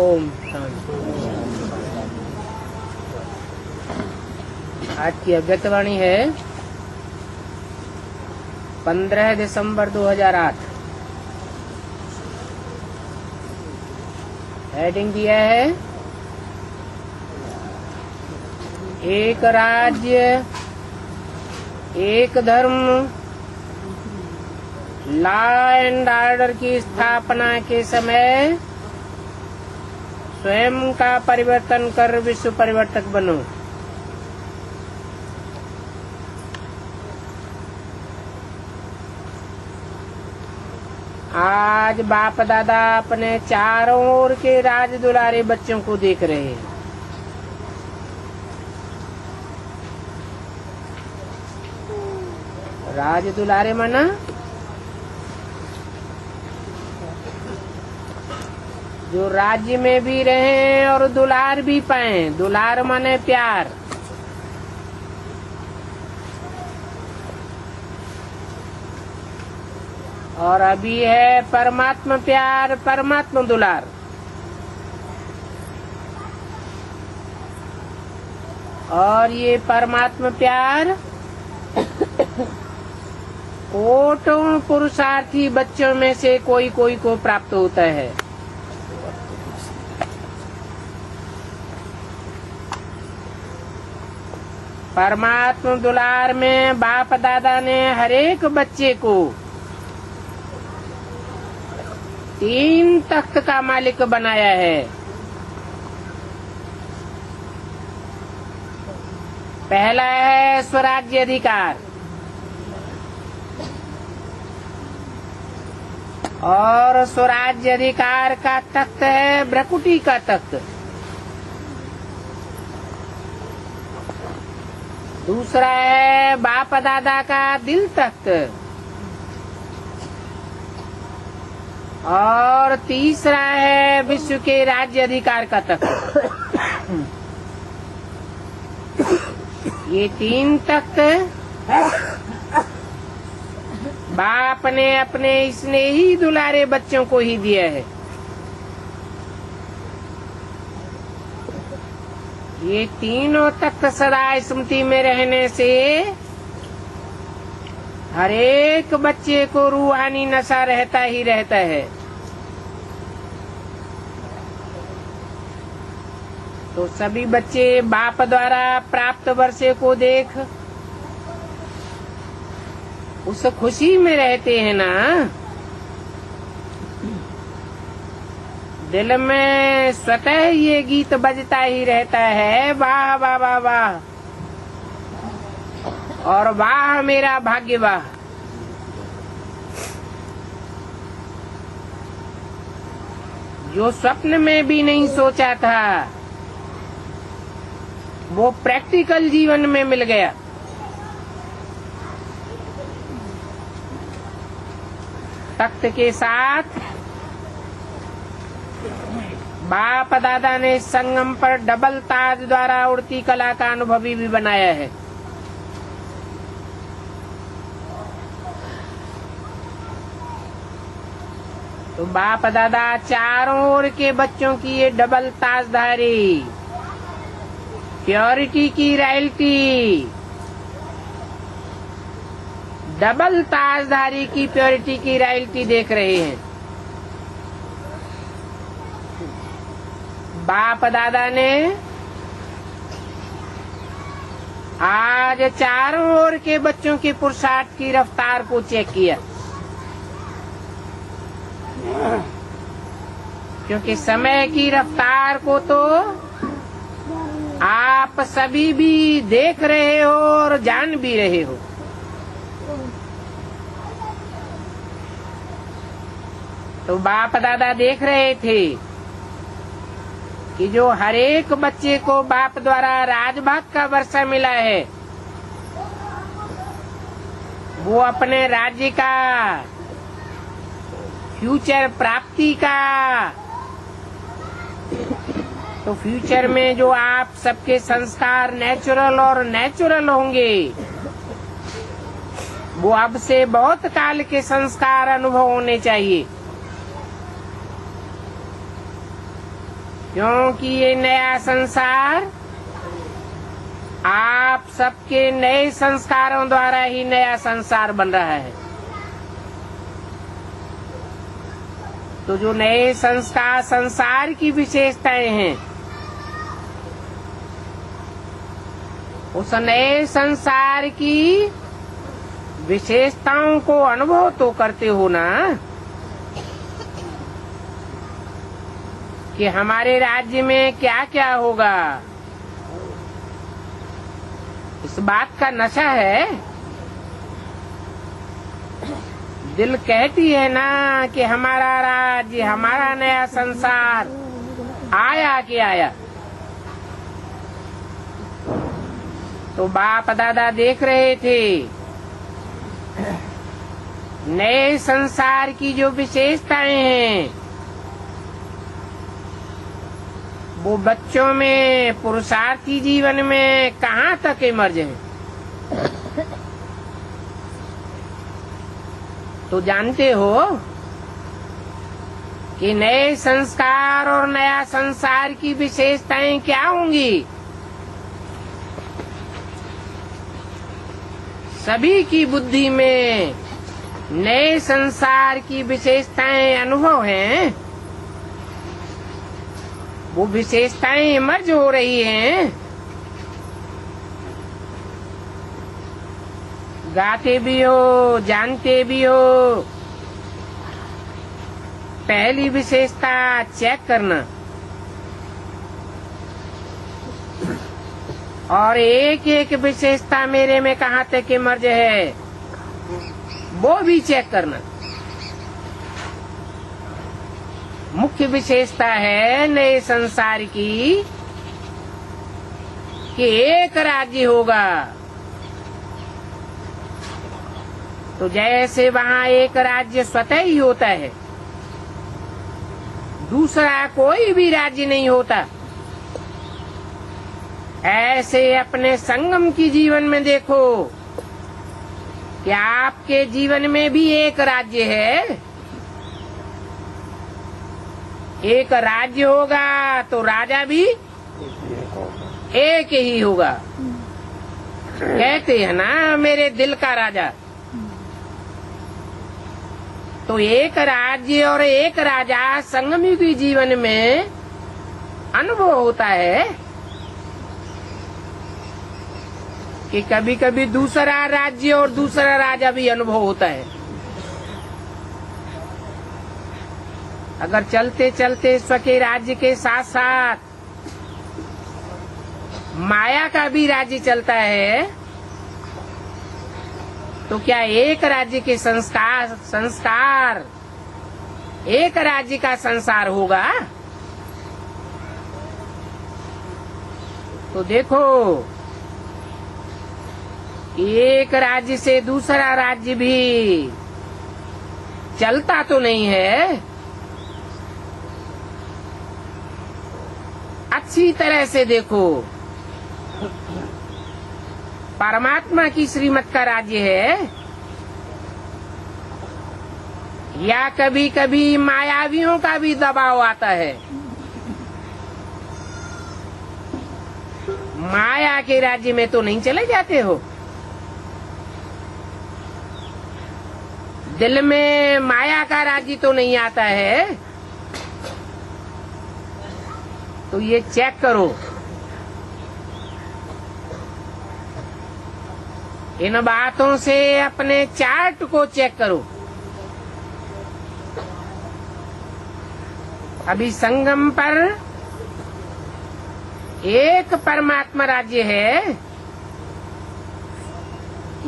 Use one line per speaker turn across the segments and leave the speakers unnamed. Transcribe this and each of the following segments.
ओम शांति। आज की अव्यक्तवाणी है 15 दिसंबर 2008। हेडिंग दिया है एक राज्य एक धर्म, लॉ एंड ऑर्डर की स्थापना के समय स्वयं का परिवर्तन कर विश्व परिवर्तक बनो। आज बाप दादा अपने चारों ओर के राज दुलारे बच्चों को देख रहे हैं। राज दुलारे माना जो राज्य में भी रहे और दुलार भी पाए। दुलार माने प्यार। और अभी है परमात्मा प्यार, परमात्मा दुलार। और ये परमात्मा प्यार कोटों पुरुषार्थी बच्चों में से कोई कोई को प्राप्त होता है। परमात्मा दुलार में बाप दादा ने हरेक बच्चे को 3 तख्त का मालिक बनाया है। पहला है स्वराज्य अधिकार, और स्वराज्य अधिकार का तख्त है भ्रकुटी का तख्त। दूसरा है बाप दादा का दिल तख्त, और तीसरा है विश्व के राज्य अधिकार का तख्त। ये 3 तख्त बाप ने अपने स्नेही दुलारे बच्चों को ही दिया है। ये तीनों तख्त सदा स्मृति में रहने से हर एक बच्चे को रूहानी नशा रहता ही रहता है। तो सभी बच्चे बाप द्वारा प्राप्त वर्षे को देख उस खुशी में रहते हैं ना। दिल में स्वतः ये गीत बजता ही रहता है, वाह वाह वाह वाह, और वाह मेरा भाग्य वाह। जो स्वप्न में भी नहीं सोचा था वो प्रैक्टिकल जीवन में मिल गया। तख्त के साथ बाप दादा ने संगम पर डबल ताज द्वारा उड़ती कला का अनुभवी भी बनाया है। तो बाप दादा चारों ओर के बच्चों की ये डबल ताजधारी, प्योरिटी की रॉयल्टी, डबल ताजधारी की प्योरिटी की रॉयल्टी देख रहे हैं। बाप दादा ने आज चारों ओर के बच्चों के पुरुषार्थ की रफ्तार को चेक किया, क्योंकि समय की रफ्तार को तो आप सभी भी देख रहे हो और जान भी रहे हो। तो बाप दादा देख रहे थे कि जो हर एक बच्चे को बाप द्वारा राजभाग का वर्षा मिला है वो अपने राज्य का फ्यूचर प्राप्ति का, तो फ्यूचर में जो आप सबके संस्कार नेचुरल होंगे वो अब से बहुत काल के संस्कार अनुभव होने चाहिए। क्योंकि ये नया संसार आप सबके नए संस्कारों द्वारा ही नया संसार बन रहा है। तो जो नए संसार की विशेषताएं हैं, उस नए संसार की विशेषताओं को अनुभव तो करते हो ना, कि हमारे राज्य में क्या क्या होगा। इस बात का नशा है। दिल कहती है ना कि हमारा राज्य, हमारा नया संसार आया कि आया। तो बाप दादा देख रहे थे नए संसार की जो विशेषताएं हैं, वो बच्चों में, पुरुषार्थी जीवन में कहाँ तक इमर्ज है। तो जानते हो कि नए संस्कार और नया संसार की विशेषताएं क्या होंगी। सभी की बुद्धि में नए संसार की विशेषताएं अनुभव हैं। वो विशेषताएं इमर्ज हो रही हैं। गाते भी हो, जानते भी हो। पहली विशेषता चेक करना, और एक एक विशेषता मेरे में कहाँ तक इमर्ज है वो भी चेक करना। मुख्य विशेषता है नए संसार की कि एक राज्य होगा। तो जैसे वहाँ एक राज्य स्वतः ही होता है, दूसरा कोई भी राज्य नहीं होता, ऐसे अपने संगम की जीवन में देखो कि आपके जीवन में भी एक राज्य है। एक राज्य होगा तो राजा भी एक ही होगा। कहते हैं ना मेरे दिल का राजा। तो एक राज्य और एक राजा संगमी के जीवन में अनुभव होता है कि कभी कभी दूसरा राज्य और दूसरा राजा भी अनुभव होता है। अगर चलते चलते स्व के राज्य के साथ साथ माया का भी राज्य चलता है, तो क्या एक राज्य के संस्कार एक राज्य का संसार होगा? तो देखो, एक राज्य से दूसरा राज्य भी चलता तो नहीं है। अच्छी तरह से देखो, परमात्मा की श्रीमत का राज्य है या कभी कभी मायावियों का भी दबाव आता है। माया के राज्य में तो नहीं चले जाते हो। दिल में माया का राज्य तो नहीं आता है। तो ये चेक करो, इन बातों से अपने चार्ट को चेक करो। अभी संगम पर एक परमात्मा राज्य है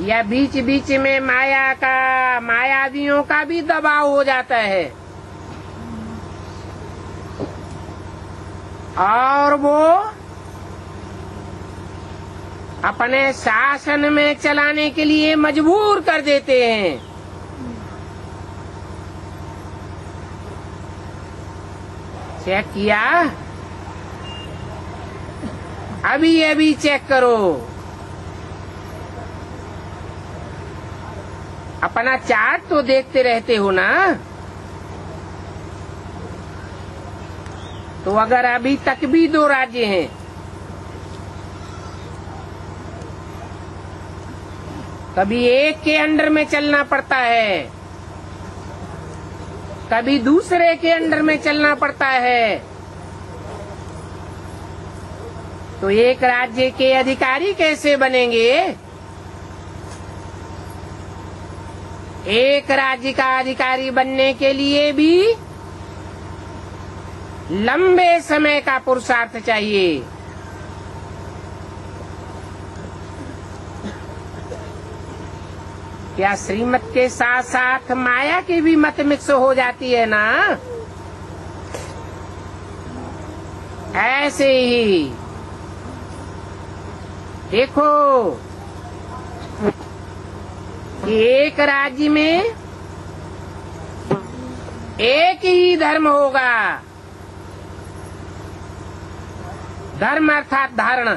या बीच बीच में मायावियों का भी दबाव हो जाता है, और वो अपने शासन में चलाने के लिए मजबूर कर देते हैं। चेक किया? अभी चेक करो, अपना चार्ट तो देखते रहते हो ना। तो अगर अभी तक भी 2 राज्य हैं, कभी एक के अंडर में चलना पड़ता है, कभी दूसरे के अंडर में चलना पड़ता है, तो एक राज्य के अधिकारी कैसे बनेंगे? एक राज्य का अधिकारी बनने के लिए भी लंबे समय का पुरुषार्थ चाहिए। क्या श्रीमत के साथ साथ माया की भी मत मिक्स हो जाती है ना? ऐसे ही देखो कि एक राज्य में एक ही धर्म होगा, धर्म अर्थात धारणा।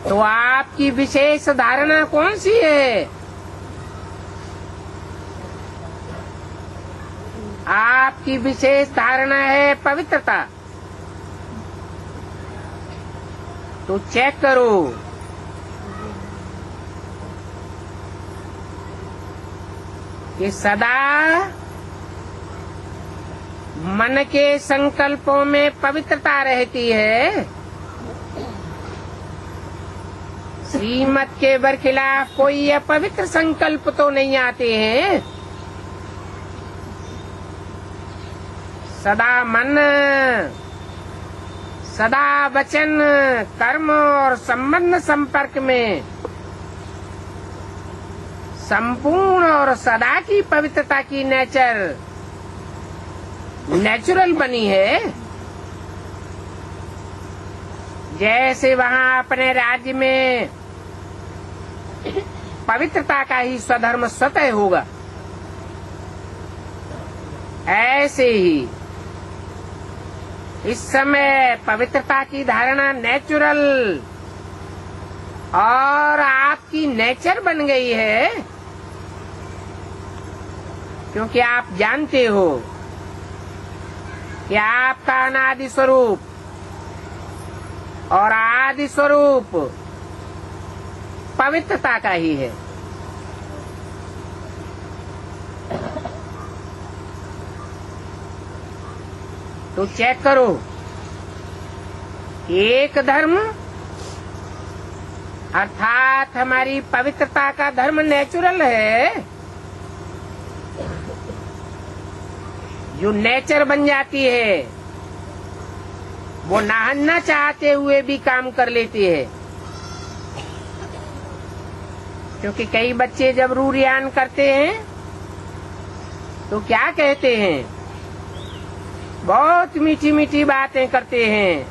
तो आपकी विशेष धारणा कौन सी है? आपकी विशेष धारणा है पवित्रता। तो चेक करो कि सदा मन के संकल्पों में पवित्रता रहती है, श्रीमत के बरखिलाफ कोई अपवित्र संकल्प तो नहीं आते हैं। सदा मन, सदा वचन, कर्म और संबंध संपर्क में संपूर्ण और सदा की पवित्रता की नेचुरल बनी है। जैसे वहाँ अपने राज्य में पवित्रता का ही स्वधर्म स्वतः होगा, ऐसे ही इस समय पवित्रता की धारणा नेचुरल और आपकी नेचर बन गई है, क्योंकि आप जानते हो कि आपका अनादि स्वरूप और आदि स्वरूप पवित्रता का ही है। तो चेक करो, एक धर्म अर्थात हमारी पवित्रता का धर्म नेचुरल है, जो नेचर बन जाती है वो ना चाहते हुए भी काम कर लेती है। क्योंकि कई बच्चे जब रूरियान करते हैं तो क्या कहते हैं, बहुत मीठी मीठी बातें करते हैं।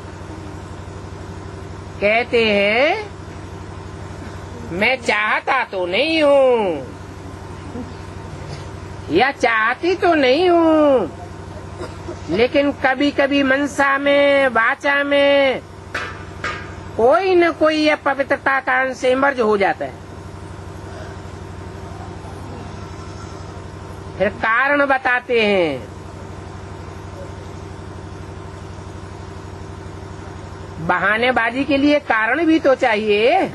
कहते हैं मैं चाहता तो नहीं हूँ या चाहती तो नहीं हूँ, लेकिन कभी कभी मनसा में, वाचा में कोई न कोई अपवित्रता का अंश इमर्ज हो जाता है। फिर कारण बताते हैं। बहानेबाजी के लिए कारण भी तो चाहिए।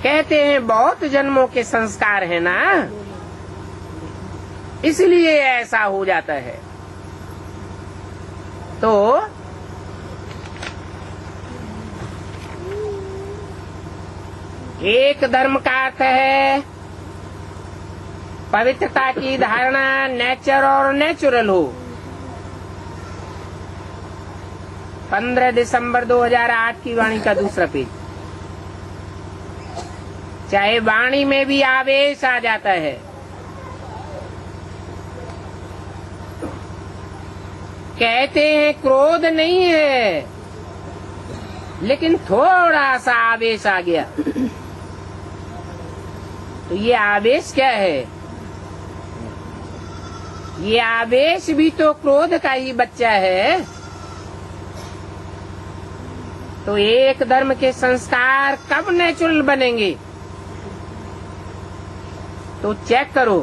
कहते हैं बहुत जन्मों के संस्कार है ना, इसलिए ऐसा हो जाता है। तो एक धर्म का अर्थ है पवित्रता की धारणा नेचर और नेचुरल हो। 15 दिसंबर 2008 की वाणी का दूसरा पेज। चाहे वाणी में भी आवेश आ जाता है, कहते हैं क्रोध नहीं है, लेकिन थोड़ा सा आवेश आ गया। तो ये आवेश क्या है? ये आवेश भी तो क्रोध का ही बच्चा है। तो एक धर्म के संस्कार कब नेचुरल बनेंगे? तो चेक करो,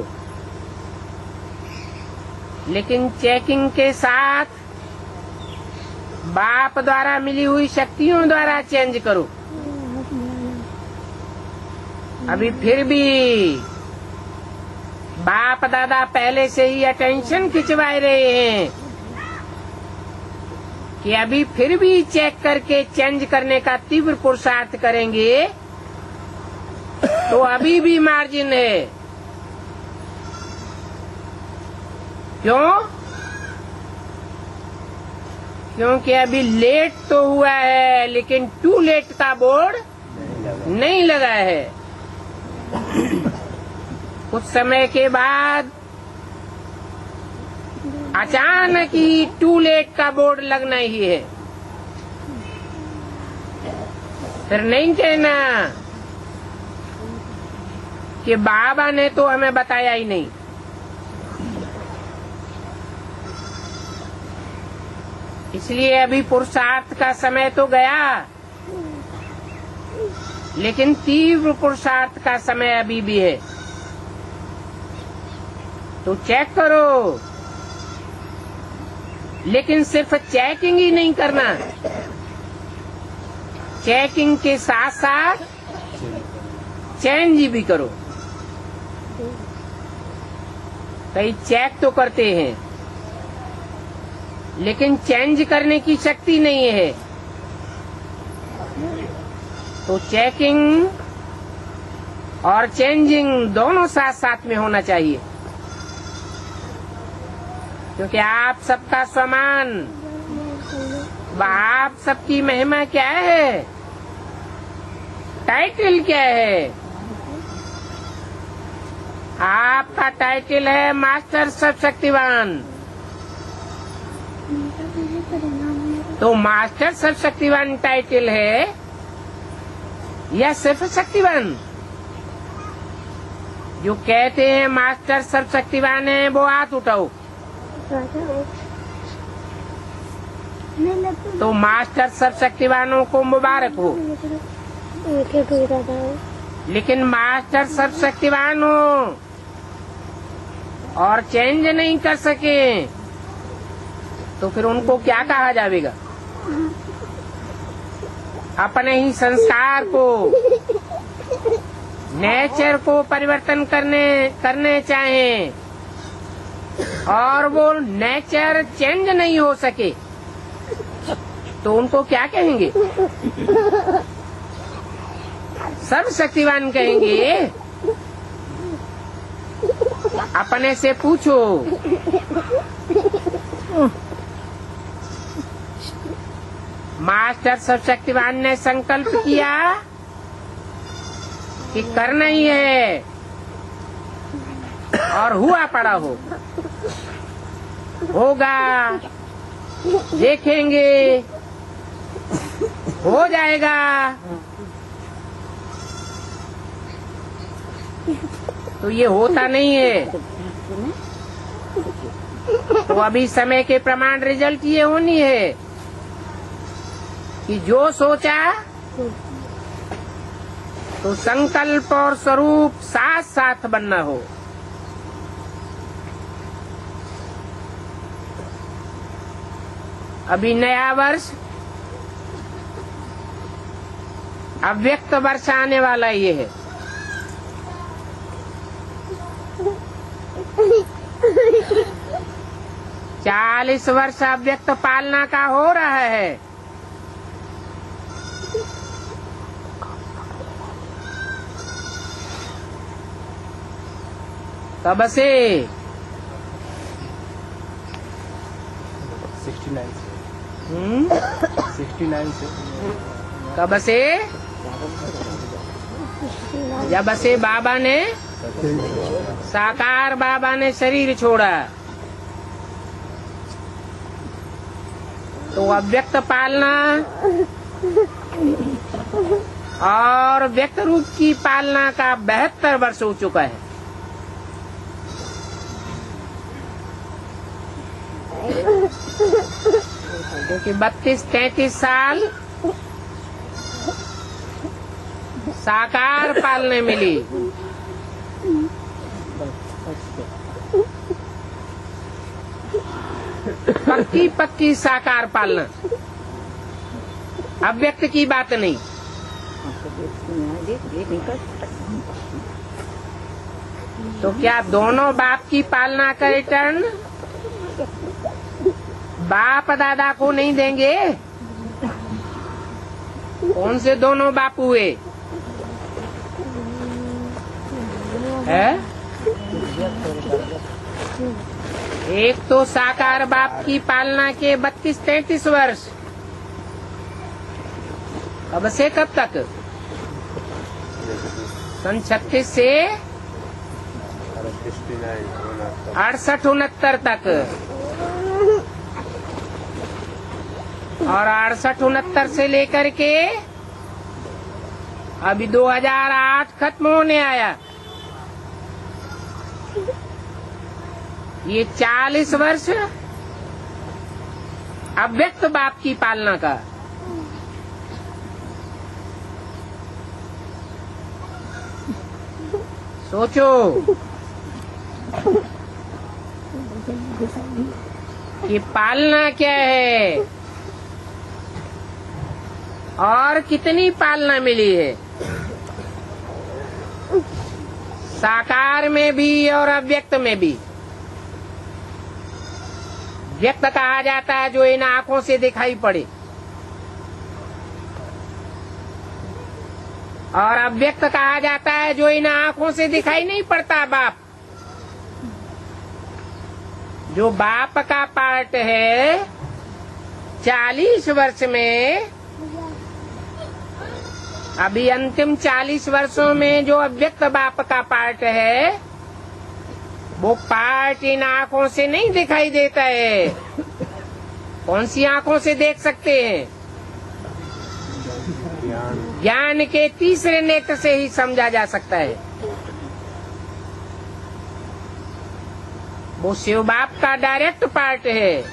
लेकिन चेकिंग के साथ बाप द्वारा मिली हुई शक्तियों द्वारा चेंज करो। अभी फिर भी बाप दादा पहले से ही अटेंशन खिंचवाए रहे हैं कि अभी फिर भी चेक करके चेंज करने का तीव्र पुरुषार्थ करेंगे तो अभी भी मार्जिन है। क्यों? क्योंकि अभी लेट तो हुआ है लेकिन टू लेट का बोर्ड नहीं लगा है। कुछ समय के बाद अचानक ही टू लेट का बोर्ड लगना ही है। फिर नहीं कहना कि बाबा ने तो हमें बताया ही नहीं। इसलिए अभी पुरुषार्थ का समय तो गया लेकिन तीव्र पुरुषार्थ का समय अभी भी है। तो चेक करो, लेकिन सिर्फ चेकिंग ही नहीं करना, चेकिंग के साथ साथ चेंज भी करो। कई चेक तो करते हैं लेकिन चेंज करने की शक्ति नहीं है। तो चेकिंग और चेंजिंग दोनों साथ साथ में होना चाहिए, क्योंकि आप सबका सम्मान, आप सबकी महिमा क्या है, टाइटल क्या है? आपका टाइटल है मास्टर सर्वशक्तिवान। तो मास्टर सर्वशक्तिवान टाइटल है या सिर्फ शक्तिवान? जो कहते हैं मास्टर सर्वशक्तिवान है वो हाथ उठाओ। तो मास्टर सर्वशक्तिवानों को मुबारक हो। लेकिन मास्टर सर्वशक्तिवान हो और चेंज नहीं कर सके तो फिर उनको क्या कहा जाएगा? अपने ही संस्कार को, नेचर को परिवर्तन करने चाहें और वो नेचर चेंज नहीं हो सके तो उनको क्या कहेंगे? सर्वशक्तिवान कहेंगे। अपने से पूछो, मास्टर सर्वशक्तिवान ने संकल्प किया कि करना ही है और हुआ पड़ा होगा, देखेंगे, हो जाएगा। तो ये होता नहीं है। तो अभी समय के प्रमाण रिजल्ट ये होनी है कि जो सोचा तो संकल्प और स्वरूप साथ साथ बनना हो। अभी नया वर्ष, अव्यक्त वर्ष आने वाला ये है। चालीस वर्ष अव्यक्त पालना का हो रहा है। कब से?
69 से।
कब से? जब से बाबा ने, साकार बाबा ने शरीर छोड़ा। तो अव्यक्त पालना और व्यक्त रूप की पालना का 72 वर्ष हो चुका है। क्योंकि 32-33 साल साकार पालने मिली। पक्की पक्की साकार पालना, अव्यक्त की बात नहीं। तो क्या दोनों बाप की पालना का रिटर्न बाप दादा को नहीं देंगे? कौन से दोनों बाप हुए है? एक तो साकार बाप की पालना के 32-33 वर्ष, कब से कब तक? सन 36 से 68-69 तक, और 68-69 से लेकर के अभी 2008 खत्म होने आया। ये 40 वर्ष अव्यक्त बाप की पालना का। सोचो कि पालना क्या है और कितनी पालना मिली है, साकार में भी और अव्यक्त में भी। व्यक्त कहा जाता है जो इन आंखों से दिखाई पड़े, और अव्यक्त कहा जाता है जो इन आंखों से दिखाई नहीं पड़ता। बाप, जो बाप का पार्ट है 40 वर्ष में, अभी अंतिम 40 वर्षों में जो अव्यक्त बाप का पार्ट है, वो पार्ट इन आंखों से नहीं दिखाई देता है। कौन सी आंखों से देख सकते हैं? ज्ञान के तीसरे नेत्र से ही समझा जा सकता है। वो शिव बाप का डायरेक्ट पार्ट है।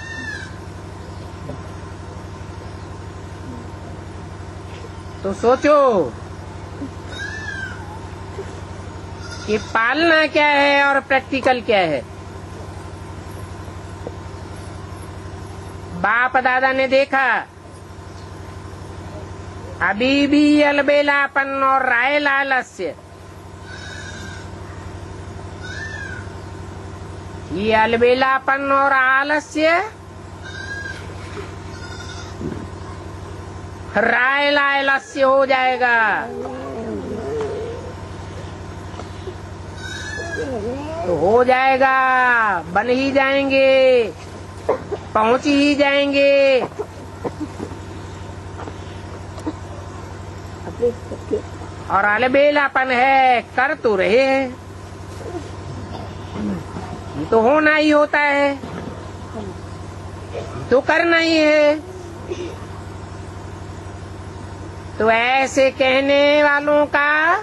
तो सोचो कि पालना क्या है और प्रैक्टिकल क्या है। बाप दादा ने देखा अभी भी अलबेलापन और राय लालस्य, ये अलबेलापन और आलस्य राय लालस्य हो जाएगा। तो हो जाएगा, बन ही जाएंगे, पहुंच ही जाएंगे। और अलबेलापन है, कर तो रहे हैं, तो होना ही होता है, तो करना ही है। तो ऐसे कहने वालों का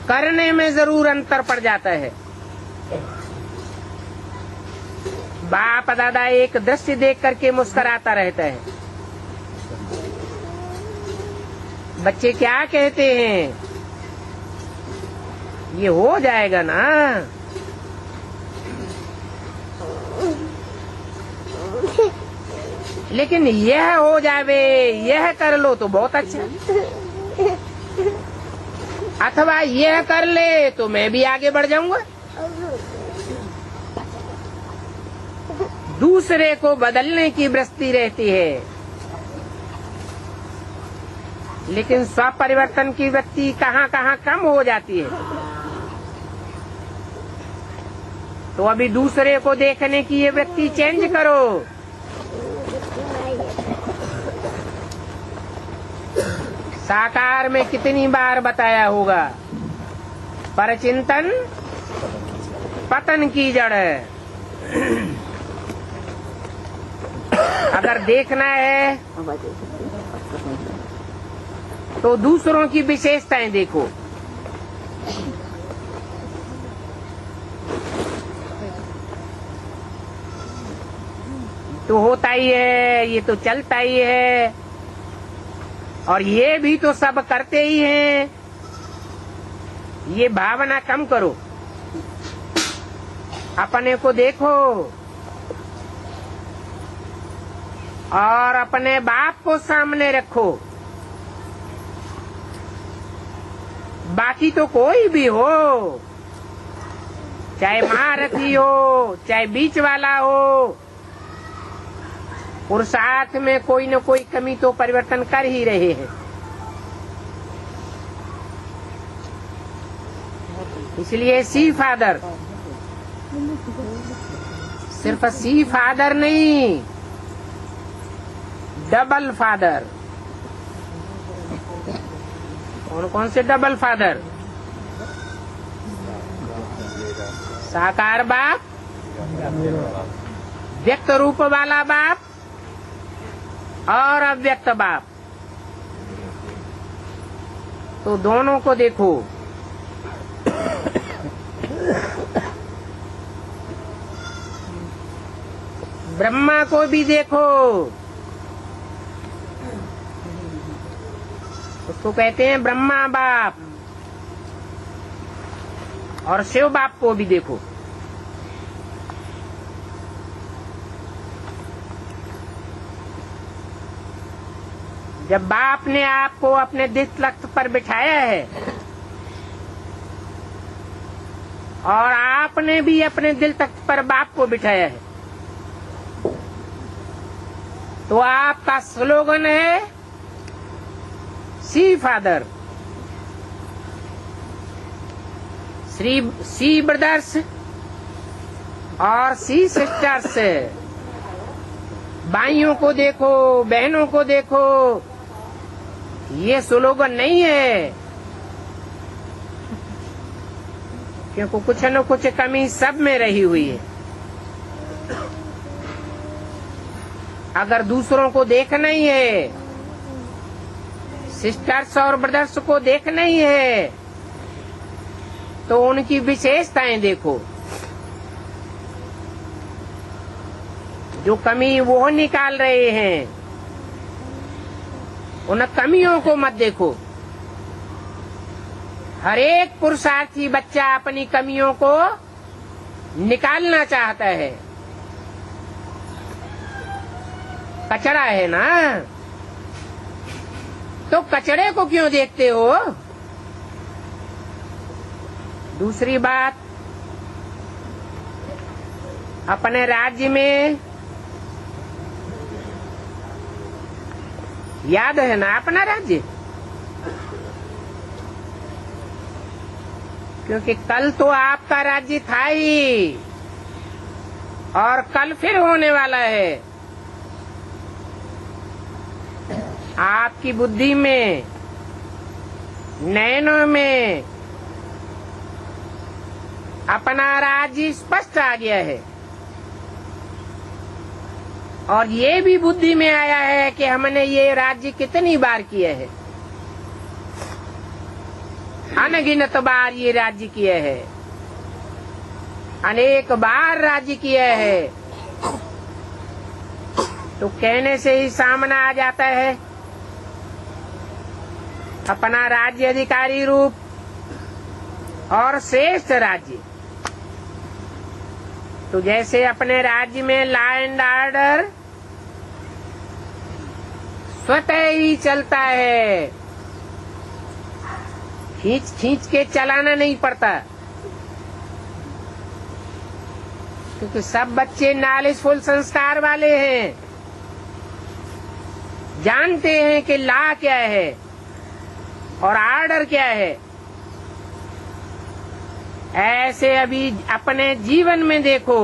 करने में जरूर अंतर पड़ जाता है। बाप दादा एक दृश्य देख करके मुस्कुराता रहता है। बच्चे क्या कहते हैं? ये हो जाएगा ना, लेकिन यह हो जावे, यह कर लो तो बहुत अच्छा, अथवा यह कर ले तो मैं भी आगे बढ़ जाऊंगा। दूसरे को बदलने की वृत्ति रहती है, लेकिन स्व परिवर्तन की वृत्ति कहाँ कहाँ कम हो जाती है। तो अभी दूसरे को देखने की ये वृत्ति चेंज करो। साकार में कितनी बार बताया होगा, परचिंतन पतन की जड़ है। अगर देखना है तो दूसरों की विशेषताएं देखो। तो होता ही है, ये तो चलता ही है, और ये भी तो सब करते ही हैं। ये भावना कम करो, अपने को देखो और अपने बाप को सामने रखो। बाकी तो कोई भी हो, चाहे महारथी हो, चाहे बीच वाला हो, पुरुषार्थ में कोई न कोई कमी तो परिवर्तन कर ही रहे हैं। इसलिए सी फादर, सिर्फ सी फादर नहीं, डबल फादर। कौन कौन से डबल फादर? साकार बाप, व्यक्त रूप वाला बाप और अव्यक्त बाप। तो दोनों को देखो। ब्रह्मा को भी देखो, उसको कहते हैं ब्रह्मा बाप। और शिव बाप को भी देखो। जब बाप ने आपको अपने दिल तख्त पर बिठाया है और आपने भी अपने दिल तख्त पर बाप को बिठाया है, तो आपका स्लोगन है सी फादर, सी ब्रदर्स और सी सिस्टर्स। भाइयों को देखो, बहनों को देखो, ये स्लोगन नहीं है, क्योंकि कुछ न कुछ कमी सब में रही हुई है। अगर दूसरों को देखना ही है, सिस्टर्स और ब्रदर्स को देखना ही है, तो उनकी विशेषताएं देखो। जो कमी वो निकाल रहे हैं, उन कमियों को मत देखो। हर एक पुरुषार्थी बच्चा अपनी कमियों को निकालना चाहता है। कचरा है ना, तो कचरे को क्यों देखते हो? दूसरी बात, अपने राज्य में याद है ना अपना राज्य? क्योंकि कल तो आपका राज्य था ही और कल फिर होने वाला है। आपकी बुद्धि में, नयनों में अपना राज्य स्पष्ट आ गया है और ये भी बुद्धि में आया है कि हमने ये राज्य कितनी बार किया है। अनगिनत बार ये राज्य किया है, अनेक बार राज्य किया है। तो कहने से ही सामने आ जाता है अपना राज्य अधिकारी रूप और श्रेष्ठ राज्य। तो जैसे अपने राज्य में लॉ एंड ऑर्डर स्वतः ही चलता है, खींच खींच के चलाना नहीं पड़ता, क्योंकि सब बच्चे नॉलेजफुल संस्कार वाले हैं, जानते हैं कि लॉ क्या है और ऑर्डर क्या है। ऐसे अभी अपने जीवन में देखो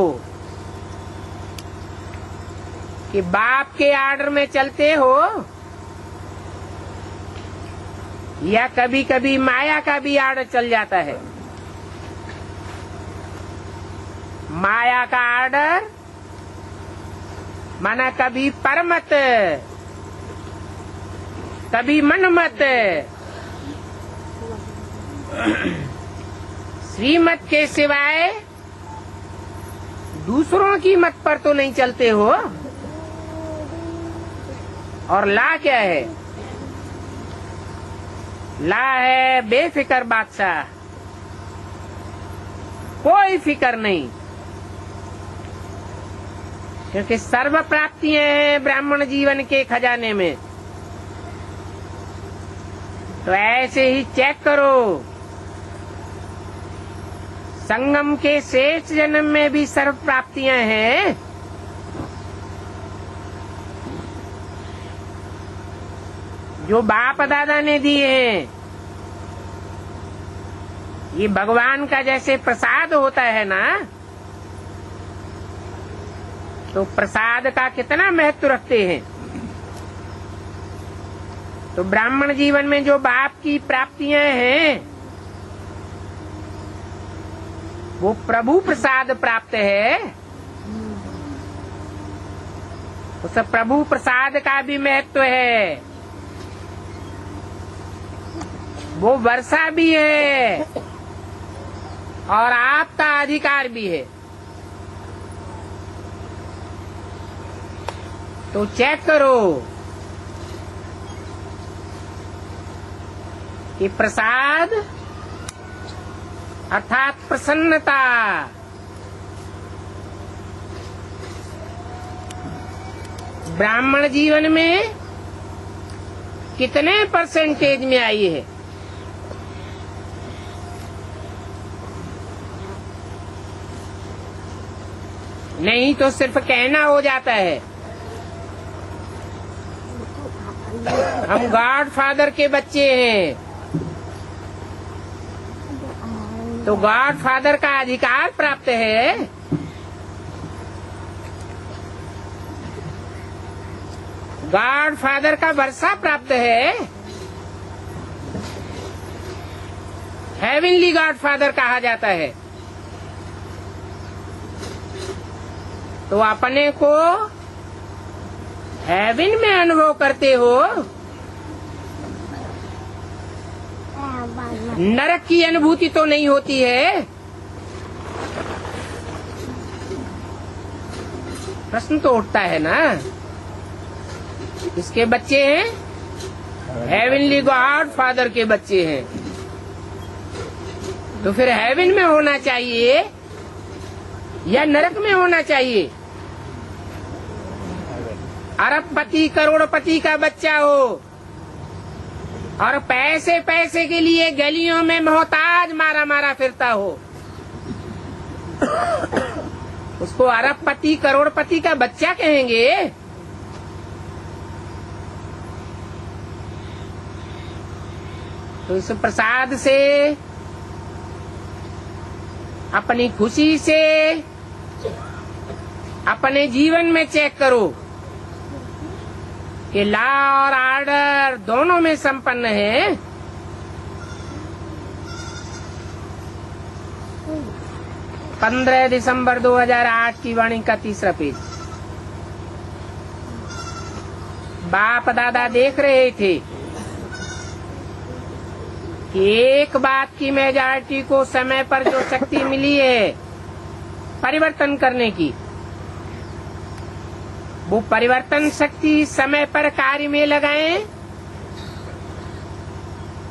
कि बाप के ऑर्डर में चलते हो या कभी कभी माया का भी ऑर्डर चल जाता है। माया का ऑर्डर माना कभी परमत, कभी मनमत। श्रीमत के सिवाय दूसरों की मत पर तो नहीं चलते हो। और ला क्या है? ला है बेफिक्र बादशाह, कोई फिक्र नहीं, क्योंकि सर्व प्राप्तियां हैं ब्राह्मण जीवन के खजाने में। तो ऐसे ही चेक करो, संगम के शेष जन्म में भी सर्व प्राप्तियां हैं। जो बाप दादा ने दिए हैं, ये भगवान का जैसे प्रसाद होता है ना, तो प्रसाद का कितना महत्व रखते हैं। तो ब्राह्मण जीवन में जो बाप की प्राप्तियां हैं, वो प्रभु प्रसाद प्राप्त है। उस प्रभु प्रसाद का भी महत्व है, वो वर्षा भी है और आपका अधिकार भी है। तो चेक करो कि प्रसाद अर्थात प्रसन्नता ब्राह्मण जीवन में कितने परसेंटेज में आई है। नहीं तो सिर्फ कहना हो जाता है। हम गॉड फादर के बच्चे हैं, तो गॉड फादर का अधिकार प्राप्त है। गॉड फादर का वर्षा प्राप्त है। हेवनली गॉड फादर कहा जाता है। तो अपने को हेवन में अनुभव करते हो, नरक की अनुभूति तो नहीं होती है। प्रश्न तो उठता है ना, किसके बच्चे हैं? हेवनली गॉड फादर के बच्चे हैं। तो फिर हेवन में होना चाहिए या नरक में होना चाहिए? अरबपति करोड़पति का बच्चा हो और पैसे पैसे के लिए गलियों में मोहताज मारा मारा फिरता हो, उसको अरबपति करोड़पति का बच्चा कहेंगे? तो इस प्रसाद से, अपनी खुशी से अपने जीवन में चेक करो कि लॉ और ऑर्डर दोनों में संपन्न है। 15 दिसंबर 2008 की वाणी का 3रा पेज। बाप दादा देख रहे थे कि एक बात की मेजॉरिटी को समय पर जो शक्ति मिली है परिवर्तन करने की, वो परिवर्तन शक्ति समय पर कार्य में लगाएं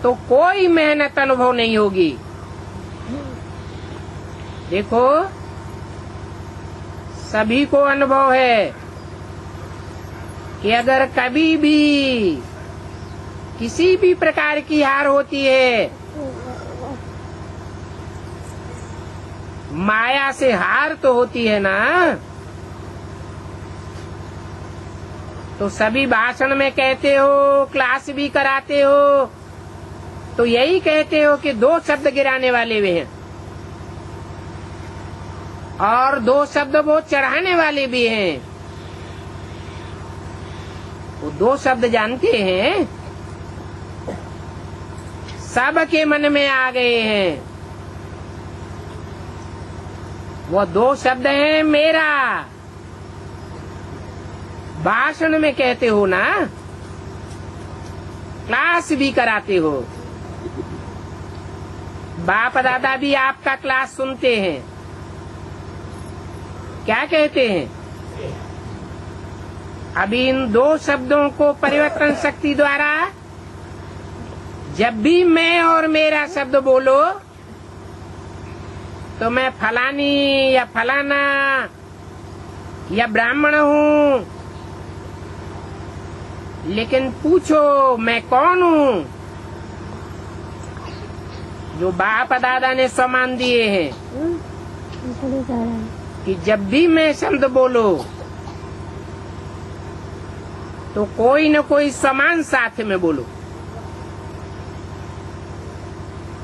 तो कोई मेहनत अनुभव नहीं होगी। देखो, सभी को अनुभव है कि अगर कभी भी किसी भी प्रकार की हार होती है, माया से हार तो होती है ना, तो सभी भाषण में कहते हो, क्लास भी कराते हो, तो यही कहते हो कि 2 शब्द गिराने वाले भी हैं और 2 शब्द वो चढ़ाने वाले भी हैं। वो 2 शब्द जानते हैं, सबके मन में आ गए हैं। वो 2 शब्द हैं मेरा। भाषण में कहते हो ना, क्लास भी कराते हो, बाप दादा भी आपका क्लास सुनते हैं। क्या कहते हैं? अभी इन 2 शब्दों को परिवर्तन शक्ति द्वारा जब भी मैं और मेरा शब्द बोलो तो मैं फलानी या फलाना या ब्राह्मण हूँ, लेकिन पूछो मैं कौन हूँ? जो बाप दादा ने सम्मान दिए हैं कि जब भी मैं शब्द बोलो तो कोई न कोई समान साथ में बोलो,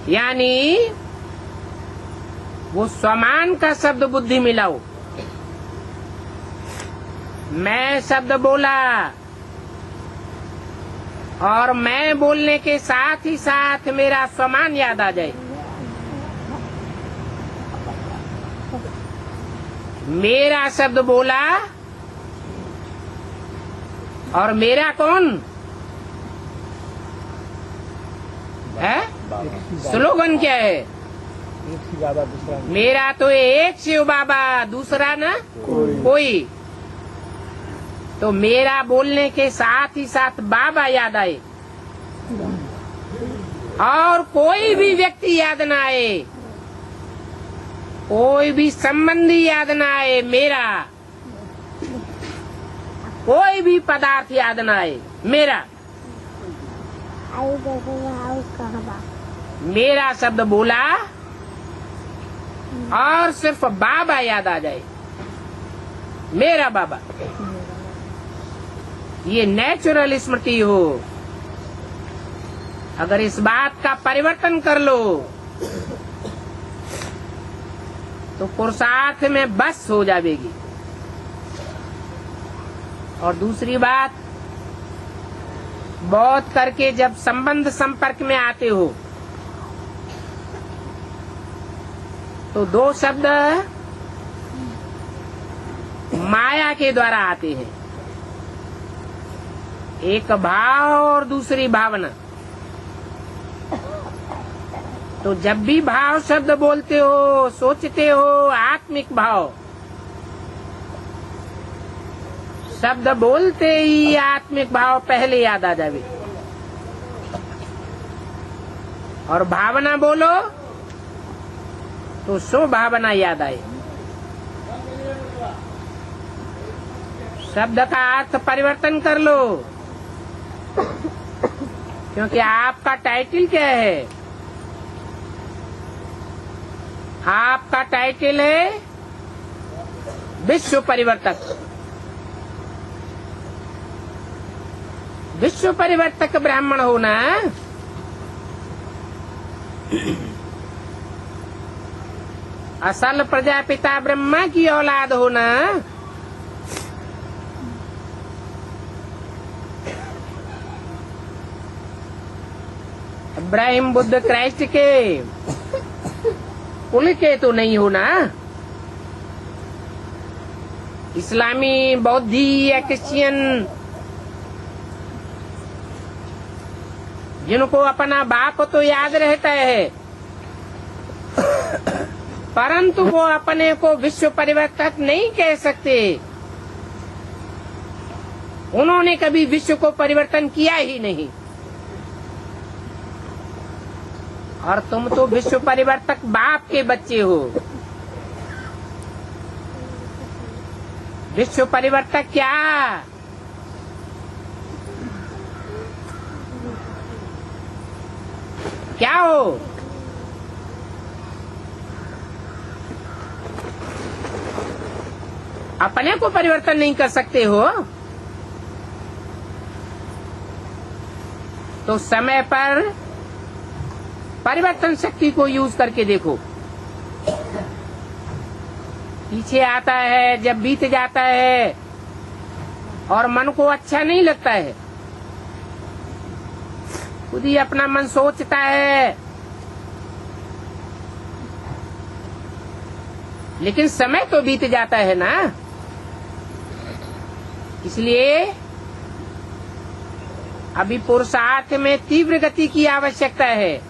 यानी वो समान का शब्द बुद्धि मिलाओ। मैं शब्द बोला और मैं बोलने के साथ ही साथ मेरा समान याद आ जाए। मेरा शब्द बोला और मेरा कौन है? स्लोगन क्या है? मेरा तो एक शिव बाबा, दूसरा ना कोई। तो मेरा बोलने के साथ ही साथ बाबा याद आए और कोई भी व्यक्ति याद ना आए, कोई भी संबंधी याद ना आए, मेरा कोई भी पदार्थ याद ना आए, मेरा शब्द बोला और सिर्फ बाबा याद आ जाए, मेरा बाबा। ये नेचुरल स्मृति हो। अगर इस बात का परिवर्तन कर लो तो पुरुषार्थ में बस हो जाएगी। और दूसरी बात, बहुत करके जब संबंध संपर्क में आते हो तो दो शब्द माया के द्वारा आते हैं, एक भाव और दूसरी भावना। तो जब भी भाव शब्द बोलते हो, सोचते हो, आत्मिक भाव शब्द बोलते ही आत्मिक भाव पहले याद आ जावे, और भावना बोलो तो सो भावना याद आए। शब्द का अर्थ परिवर्तन कर लो, क्योंकि आपका टाइटल क्या है? आपका टाइटल है विश्व परिवर्तक। विश्व परिवर्तक ब्राह्मण होना, असल प्रजापिता ब्रह्मा की औलाद होना, इब्राहिम बुद्ध क्राइस्ट के कुल के तो नहीं होना। इस्लामी, बौद्धी या क्रिश्चियन जिनको अपना बाप तो याद रहता है, परंतु वो अपने को विश्व परिवर्तक नहीं कह सकते। उन्होंने कभी विश्व को परिवर्तन किया ही नहीं। और तुम तो विश्व परिवर्तक बाप के बच्चे हो। विश्व परिवर्तक क्या हो? अपने को परिवर्तन नहीं कर सकते हो तो समय पर परिवर्तन शक्ति को यूज करके देखो। पीछे आता है, जब बीत जाता है और मन को अच्छा नहीं लगता है, खुद ही अपना मन सोचता है, लेकिन समय तो बीत जाता है ना। इसलिए अभी पुरुषार्थ में तीव्र गति की आवश्यकता है।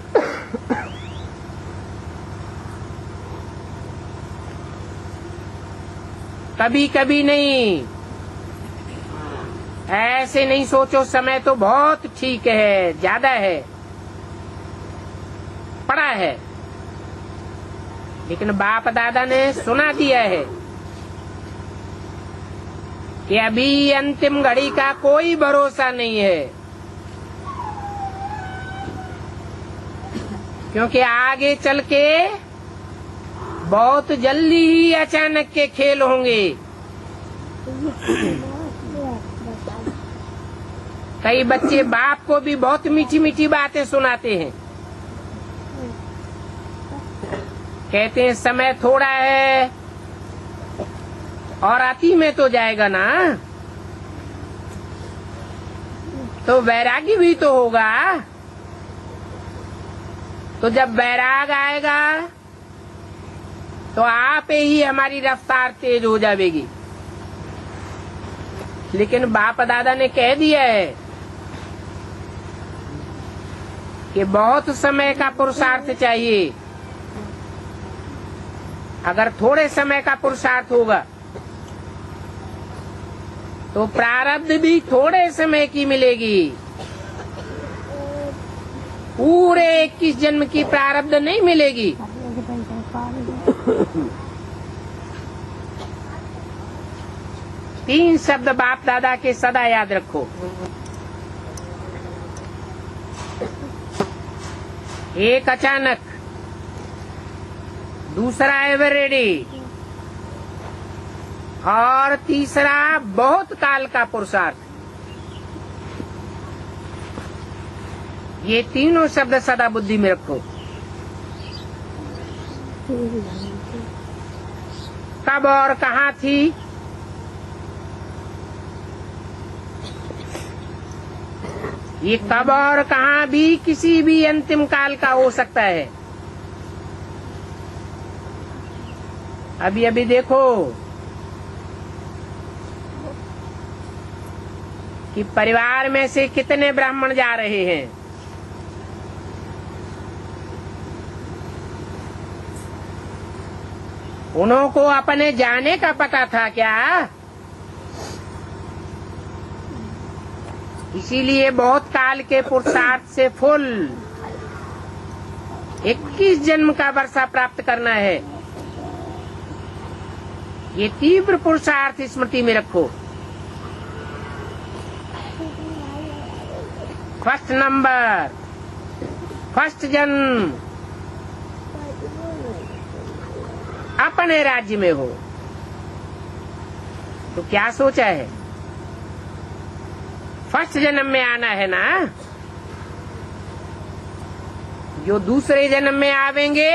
कभी कभी नहीं, ऐसे नहीं सोचो समय तो बहुत ठीक है, ज्यादा है, पड़ा है, लेकिन बाप दादा ने सुना दिया है कि अभी अंतिम घड़ी का कोई भरोसा नहीं है, क्योंकि आगे चल के बहुत जल्दी ही अचानक के खेल होंगे। कई बच्चे बाप को भी बहुत मीठी मीठी बातें सुनाते हैं, कहते हैं समय थोड़ा है और अति में तो जाएगा ना, तो वैरागी भी तो होगा। तो जब वैराग आएगा तो आप ही हमारी रफ्तार तेज हो जाएगी। लेकिन बाप दादा ने कह दिया है कि बहुत समय का पुरुषार्थ चाहिए। अगर थोड़े समय का पुरुषार्थ होगा तो प्रारब्ध भी थोड़े समय की मिलेगी, पूरे 21 जन्म की प्रारब्ध नहीं मिलेगी। तीन शब्द बाप दादा के सदा याद रखो। एक अचानक, दूसरा एवर रेडी और तीसरा बहुत काल का पुरुषार्थ। ये तीनों शब्द सदा बुद्धि में रखो। कब और कहाँ थी, ये कब और कहाँ भी किसी भी अंतिम काल का हो सकता है। अभी अभी देखो कि परिवार में से कितने ब्राह्मण जा रहे हैं। उनको अपने जाने का पता था क्या? इसीलिए बहुत काल के पुरुषार्थ से फुल 21 जन्म का वर्षा प्राप्त करना है। ये तीव्र पुरुषार्थ स्मृति में रखो। फर्स्ट नंबर, फर्स्ट जन्म अपने राज्य में हो तो क्या सोचा है? फर्स्ट जन्म में आना है ना। जो दूसरे जन्म में आवेंगे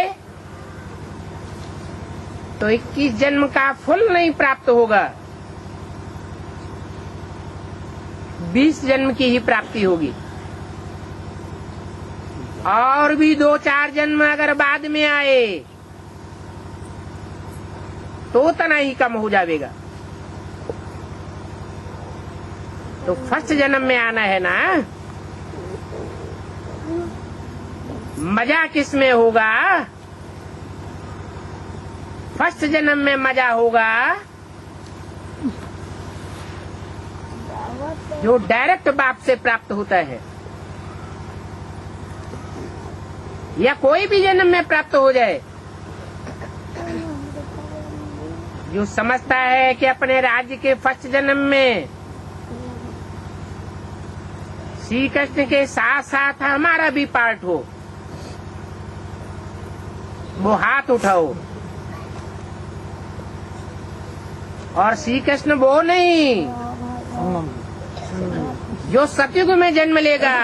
तो 21 जन्म का फल नहीं प्राप्त होगा, 20 जन्म की ही प्राप्ति होगी। और भी 2-4 जन्म अगर बाद में आए तो तना ही कम हो जाएगा। तो फर्स्ट जन्म में आना है ना। मजा किस में होगा? फर्स्ट जन्म में मजा होगा जो डायरेक्ट बाप से प्राप्त होता है, या कोई भी जन्म में प्राप्त हो जाए। जो समझता है कि अपने राज्य के फर्स्ट जन्म में श्री कृष्ण के साथ साथ हमारा भी पार्ट हो, वो हाथ उठाओ। और श्री कृष्ण वो नहीं जो सतयुग में जन्म लेगा,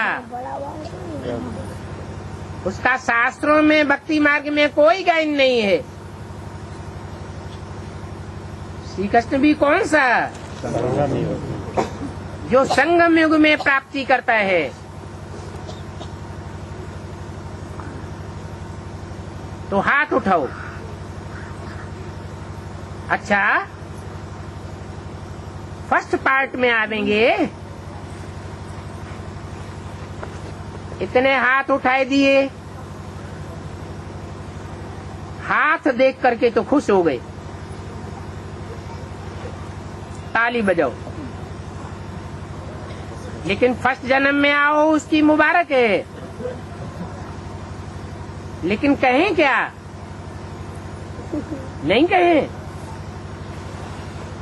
उसका शास्त्रों में भक्ति मार्ग में कोई गायन नहीं है। श्री कृष्ण भी कौन सा? जो संगम युग में प्राप्ति करता है। तो हाथ उठाओ। अच्छा, फर्स्ट पार्ट में आवेंगे। इतने हाथ उठाए दिए, हाथ देख करके तो खुश हो गए, ताली बजाओ। लेकिन फर्स्ट जन्म में आओ उसकी मुबारक है। लेकिन कहें क्या? नहीं कहें।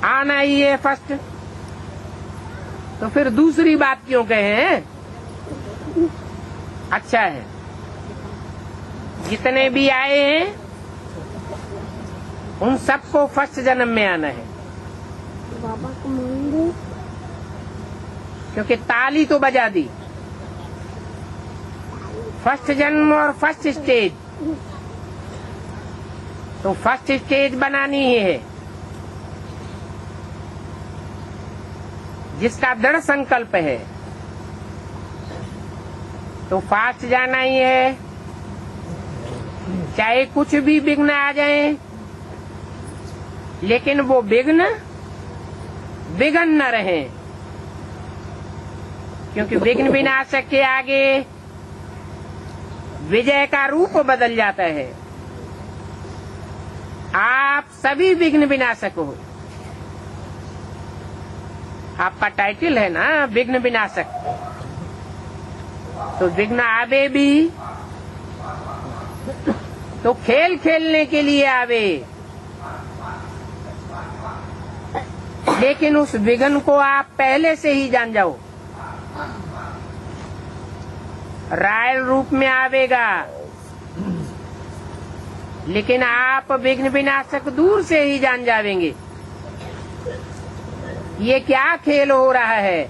आना ही है फर्स्ट, तो फिर दूसरी बात क्यों कहें? अच्छा है, जितने भी आए हैं उन सबको फर्स्ट जन्म में आना है।
बाबा को मांगे
क्योंकि ताली तो बजा दी, फर्स्ट जन्म और फर्स्ट स्टेज, तो फर्स्ट स्टेज बनानी ही है। जिसका दृढ़ संकल्प है तो फास्ट जाना ही है, चाहे कुछ भी विघ्न आ जाए, लेकिन वो विघ्न न रहे, क्योंकि विघ्न विनाशक के आगे विजय का रूप बदल जाता है। आप सभी विघ्न विनाशक हो, आपका टाइटल है ना विघ्न विनाशक, तो विघ्न आवे भी तो खेल खेलने के लिए आवे, लेकिन उस विघ्न को आप पहले से ही जान जाओ। रायल रूप में आवेगा, लेकिन आप विघ्न विनाशक दूर से ही जान जावेंगे। ये क्या खेल हो रहा है?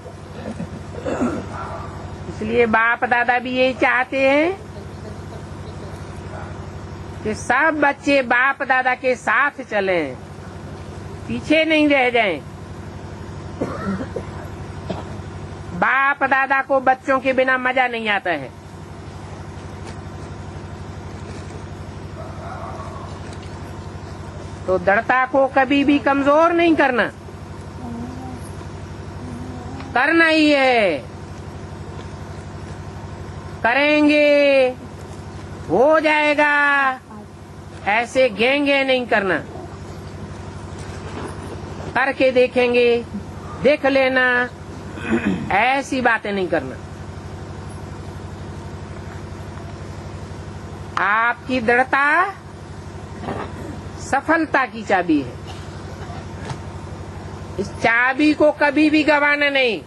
इसलिए बाप दादा भी यही चाहते हैं कि सब बच्चे बाप दादा के साथ चलें, पीछे नहीं रह जाएं। बाप दादा को बच्चों के बिना मजा नहीं आता है। तो दृढ़ता को कभी भी कमजोर नहीं करना, करना ही है, करेंगे हो जाएगा, ऐसे गेंगे नहीं करना। करके देखेंगे, देख लेना, ऐसी बातें नहीं करना। आपकी दृढ़ता सफलता की चाबी है। इस चाबी को कभी भी गंवाना नहीं।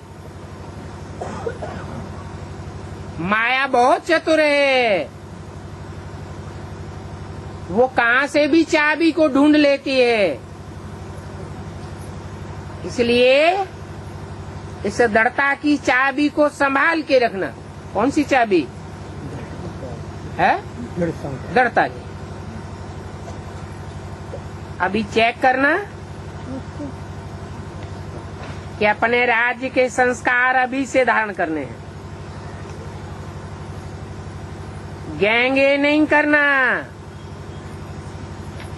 माया बहुत चतुर है, वो कहां से भी चाबी को ढूंढ लेती है। इसलिए इस दृढ़ता की चाबी को संभाल के रखना। कौन सी चाबी है? दृढ़ता की। अभी चेक करना कि अपने राज्य के संस्कार अभी से धारण करने हैं। गैंगे नहीं करना।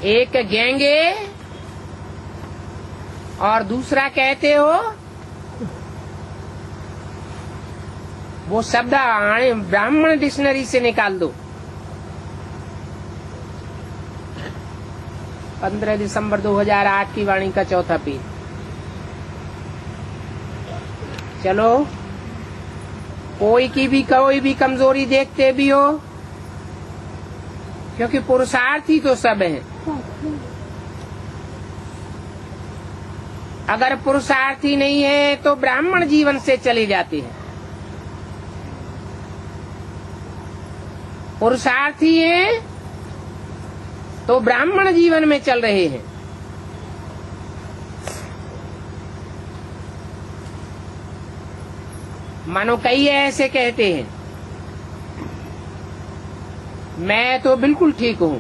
एक गैंगे और दूसरा कहते हो, वो शब्द ब्राह्मण डिक्शनरी से निकाल दो। 15 दिसंबर 2008 की वाणी का चौथा पेज। चलो, कोई भी कमजोरी देखते भी हो, क्योंकि पुरुषार्थी तो सब हैं। अगर पुरुषार्थी नहीं है तो ब्राह्मण जीवन से चले जाते हैं। पुरुषार्थी हैं तो ब्राह्मण जीवन में चल रहे हैं। मानो कई ऐसे कहते हैं, मैं तो बिल्कुल ठीक हूं,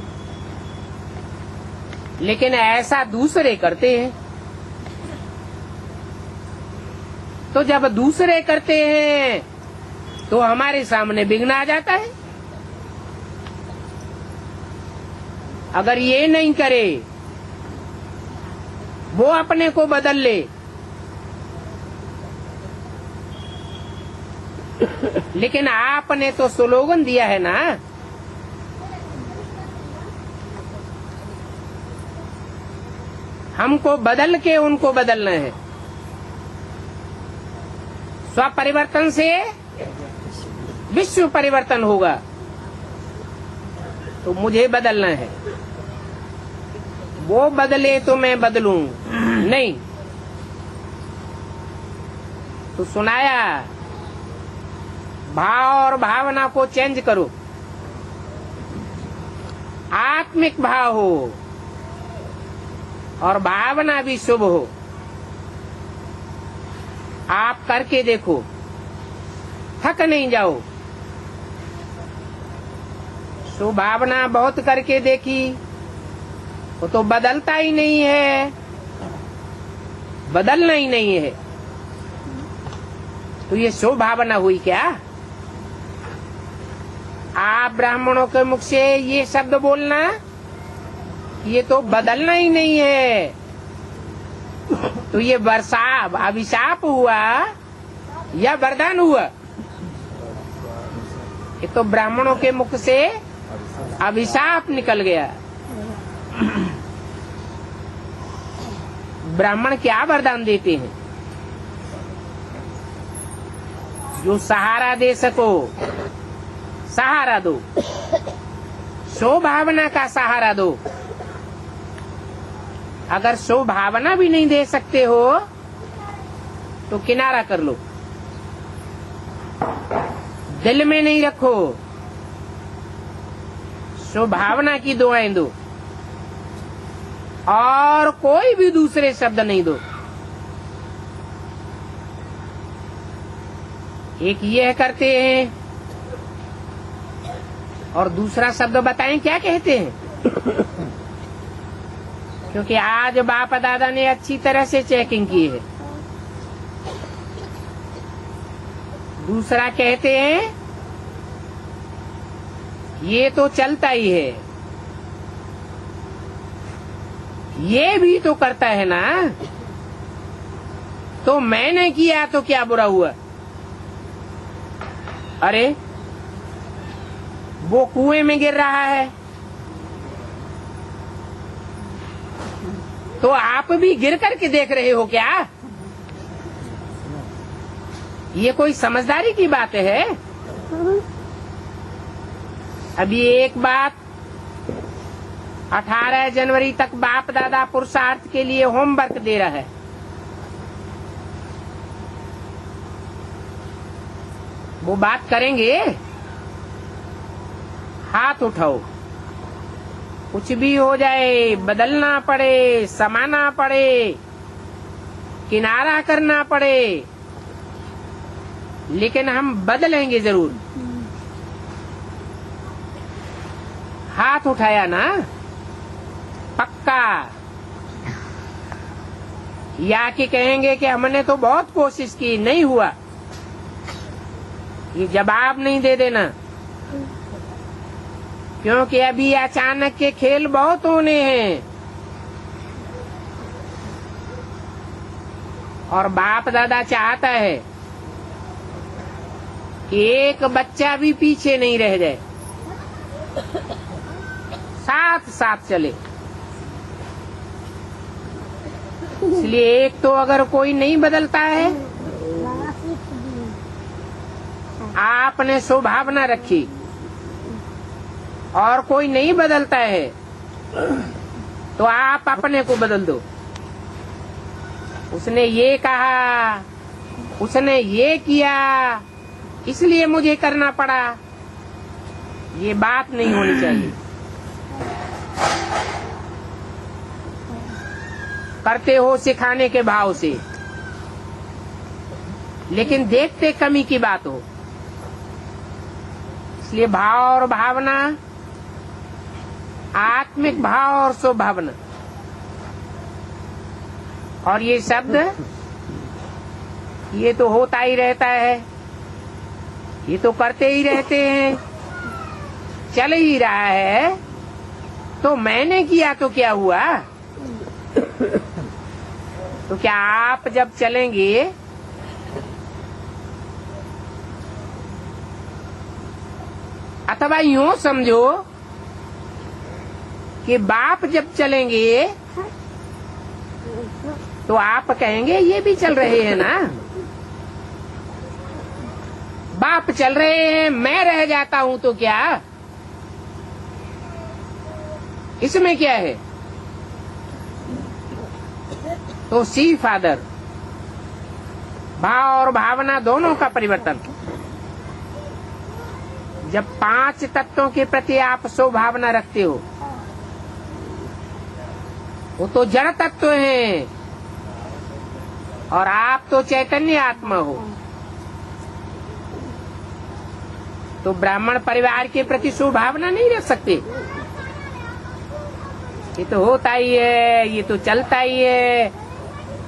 लेकिन ऐसा दूसरे करते हैं। तो जब दूसरे करते हैं तो हमारे सामने विघ्न आ जाता है। अगर ये नहीं करे, वो अपने को बदल ले, लेकिन आपने तो स्लोगन दिया है ना, हमको बदल के उनको बदलना है। स्व परिवर्तन से विश्व परिवर्तन होगा, तो मुझे बदलना है। वो बदले तो मैं बदलूं नहीं। तो सुनाया, भाव और भावना को चेंज करो, आत्मिक भाव हो और भावना भी शुभ हो। आप करके देखो, थक नहीं जाओ। शुभ भावना बहुत करके देखी, वो तो बदलता ही नहीं है, बदलना ही नहीं है, तो ये शुभ भावना हुई क्या? आप ब्राह्मणों के मुख से ये शब्द बोलना, ये तो बदलना ही नहीं है, तो ये वर्षा अभिशाप हुआ या वरदान हुआ? ये तो ब्राह्मणों के मुख से अभिशाप निकल गया। ब्राह्मण क्या वरदान देते हैं? जो सहारा दे सको सहारा दो, स्वभावना का सहारा दो। अगर स्वभावना भी नहीं दे सकते हो तो किनारा कर लो, दिल में नहीं रखो, स्वभावना की दुआएं दो और कोई भी दूसरे शब्द नहीं दो। एक यह करते हैं और दूसरा शब्द बताएं क्या कहते हैं, क्योंकि आज बाप दादा ने अच्छी तरह से चेकिंग की है। दूसरा कहते हैं ये तो चलता ही है, ये भी तो करता है ना, तो मैंने किया तो क्या बुरा हुआ? अरे वो कुएं में गिर रहा है तो आप भी गिर करके देख रहे हो क्या? ये कोई समझदारी की बात है? अभी एक बात, 18 जनवरी तक बाप दादा पुरुषार्थ के लिए होमवर्क दे रहा है। वो बात करेंगे, हाथ उठाओ, कुछ भी हो जाए, बदलना पड़े, समाना पड़े, किनारा करना पड़े, लेकिन हम बदलेंगे जरूर। हाथ उठाया ना, पक्का। या कि कहेंगे कि हमने तो बहुत कोशिश की, नहीं हुआ, ये जवाब नहीं दे देना, क्योंकि अभी अचानक के खेल बहुत होने हैं और बाप दादा चाहता है कि एक बच्चा भी पीछे नहीं रह जाए, साथ साथ चले। इसलिए एक तो अगर कोई नहीं बदलता है, आपने स्वभावना रखी और कोई नहीं बदलता है, तो आप अपने को बदल दो। उसने ये कहा, उसने ये किया, इसलिए मुझे करना पड़ा, ये बात नहीं होनी चाहिए। करते हो सिखाने के भाव से, लेकिन देखते कमी की बात हो। इसलिए भाव और भावना, आत्मिक भाव और स्वभावना, और ये शब्द, ये तो होता ही रहता है, ये तो करते ही रहते हैं, चल ही रहा है, तो मैंने किया तो क्या हुआ? तो क्या आप जब चलेंगे अथवा यूं समझो कि बाप जब चलेंगे तो आप कहेंगे ये भी चल रहे हैं ना, बाप चल रहे हैं, मैं रह जाता हूं तो क्या, इसमें क्या है? तो सी फादर, भाव और भावना दोनों का परिवर्तन। जब 5 तत्वों के प्रति आप स्वभावना रखते हो, वो तो जड़ तत्व हैं और आप तो चैतन्य आत्मा हो। तो ब्राह्मण परिवार के प्रति स्वभावना नहीं रख सकते। ये तो होता ही है, ये तो चलता ही है।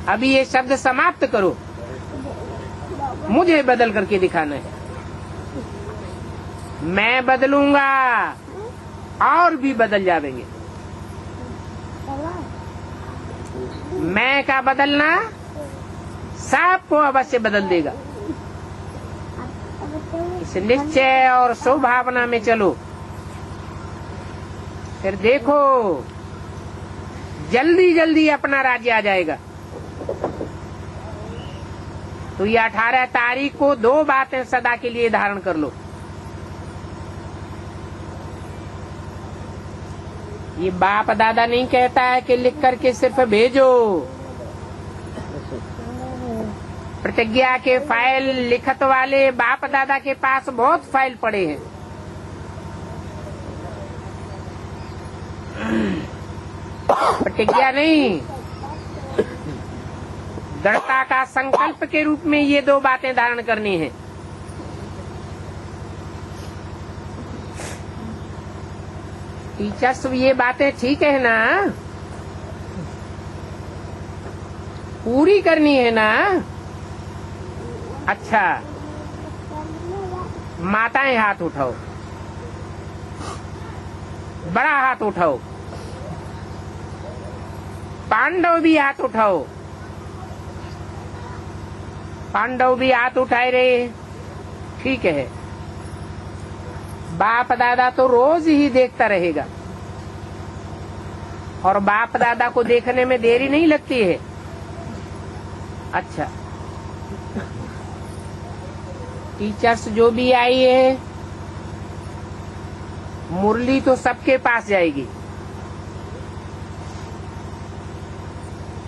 अभी ये शब्द समाप्त करो, मुझे बदल करके दिखाना है। मैं बदलूंगा और भी बदल जाएंगे। मैं का बदलना सबको अवश्य बदल देगा। इस निश्चय और स्वभावना में चलो, फिर देखो जल्दी जल्दी अपना राज्य आ जाएगा। तो ये 18 तारीख को 2 बातें सदा के लिए धारण कर लो। ये बाप दादा नहीं कहता है कि लिख करके सिर्फ भेजो। प्रतिज्ञा के फाइल लिखत वाले बाप दादा के पास बहुत फाइल पड़े हैं। प्रतिज्ञा नहीं, दृढ़ता का संकल्प के रूप में ये 2 बातें धारण करनी है। टीचर्स, ये बातें ठीक है ना? पूरी करनी है ना? अच्छा, माताएं हाथ उठाओ, बड़ा हाथ उठाओ, पांडव भी हाथ उठाओ। पांडव भी हाथ उठाए रहे, ठीक है। बाप दादा तो रोज ही देखता रहेगा और बाप दादा को देखने में देरी नहीं लगती है। अच्छा, टीचर्स जो भी आई है, मुरली तो सबके पास जाएगी।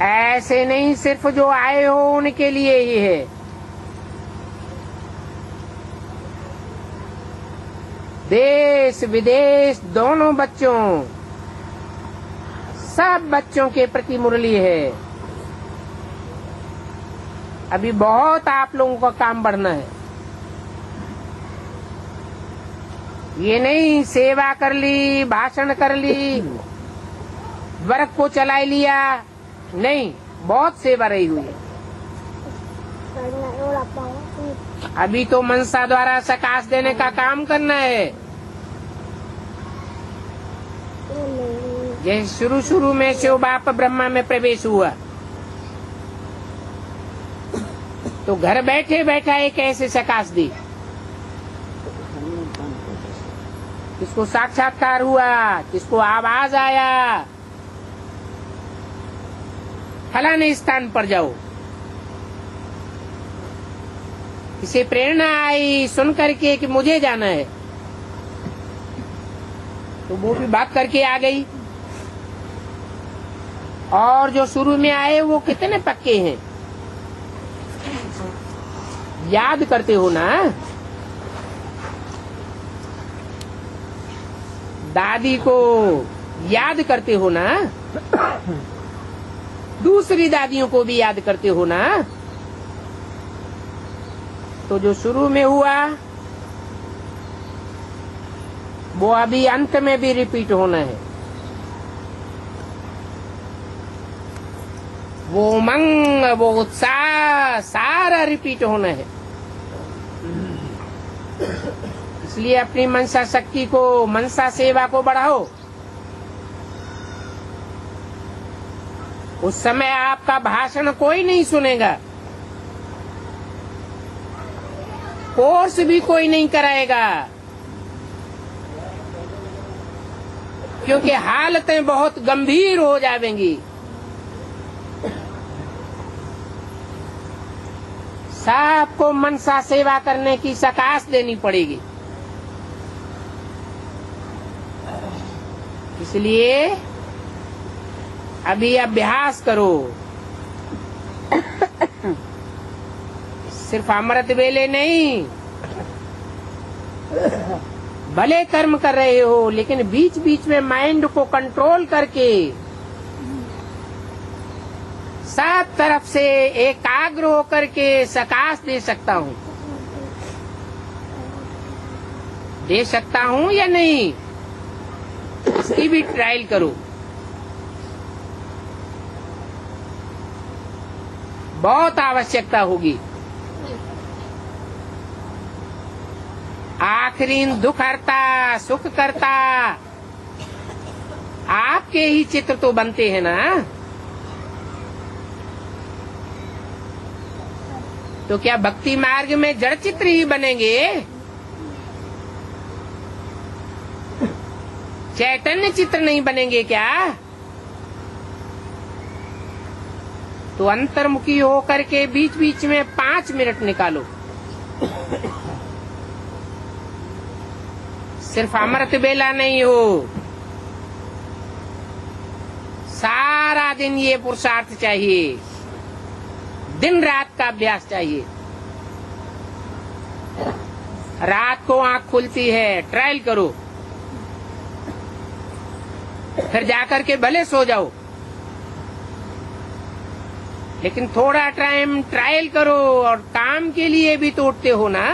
ऐसे नहीं सिर्फ जो आए हो उनके लिए ही है। देश विदेश दोनों बच्चों, सब बच्चों के प्रति मुरली है। अभी बहुत आप लोगों का काम बढ़ना है। ये नहीं सेवा कर ली, भाषण कर ली, वर्क को चला लिया, नहीं, बहुत सेवा रही हुई है। अभी तो मनसा द्वारा सकाश देने का काम करना है। जैसे शुरू में शिव बाप ब्रह्मा में प्रवेश हुआ, तो घर बैठे बैठा एक ऐसे सकाश दी, किसको साक्षात्कार हुआ, किसको आवाज आया, फलाने स्थान पर जाओ। इसे प्रेरणा आई सुन करके कि मुझे जाना है, तो वो भी भाग करके आ गई। और जो शुरू में आए वो कितने पक्के हैं, याद करते हो ना? दादी को याद करते हो ना? दूसरी दादियों को भी याद करते हो ना? तो जो शुरू में हुआ वो अभी अंत में भी रिपीट होना है। वो उमंग, वो उत्साह सारा रिपीट होना है। इसलिए अपनी मनसा शक्ति को, मनसा सेवा को बढ़ाओ। उस समय आपका भाषण कोई नहीं सुनेगा, कोर्स भी कोई नहीं कराएगा, क्योंकि हालतें बहुत गंभीर हो जाएंगी। सबको मनसा सेवा करने की सकाश देनी पड़ेगी। इसलिए अभी अभ्यास करो। सिर्फ अमृत वेले नहीं, भले कर्म कर रहे हो लेकिन बीच बीच में माइंड को कंट्रोल करके सब तरफ से एकाग्र होकर के सकाश दे सकता हूँ। दे सकता हूँ या नहीं, इसकी भी ट्रायल करो। बहुत आवश्यकता होगी। आखिरी दुख हरता सुख करता आपके ही चित्र तो बनते हैं ना। तो क्या भक्ति मार्ग में जड़ चित्र ही बनेंगे? चैतन्य चित्र नहीं बनेंगे क्या? तो अंतर्मुखी होकर के बीच बीच में 5 मिनट निकालो। सिर्फ अमृत बेला नहीं हो, सारा दिन ये पुरुषार्थ चाहिए, दिन रात का अभ्यास चाहिए। रात को आंख खुलती है, ट्रायल करो, फिर जाकर के भले सो जाओ, लेकिन थोड़ा टाइम ट्रायल करो। और काम के लिए भी तो उठते हो ना,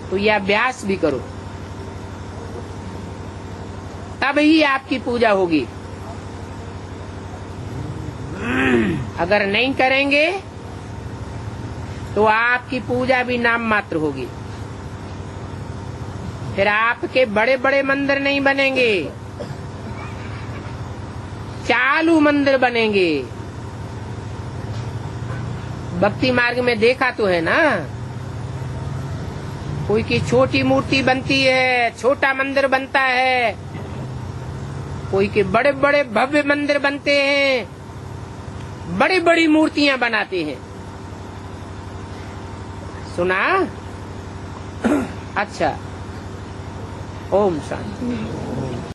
तो यह अभ्यास भी करो, तब ही आपकी पूजा होगी। अगर नहीं करेंगे तो आपकी पूजा भी नाम मात्र होगी। फिर आपके बड़े बड़े मंदिर नहीं बनेंगे, चालू मंदिर बनेंगे। भक्ति मार्ग में देखा तो है ना, कोई की छोटी मूर्ति बनती है, छोटा मंदिर बनता है, कोई के बड़े बड़े भव्य मंदिर बनते हैं, बड़ी बड़ी मूर्तियां बनाते हैं। सुना? अच्छा, ओम शांति।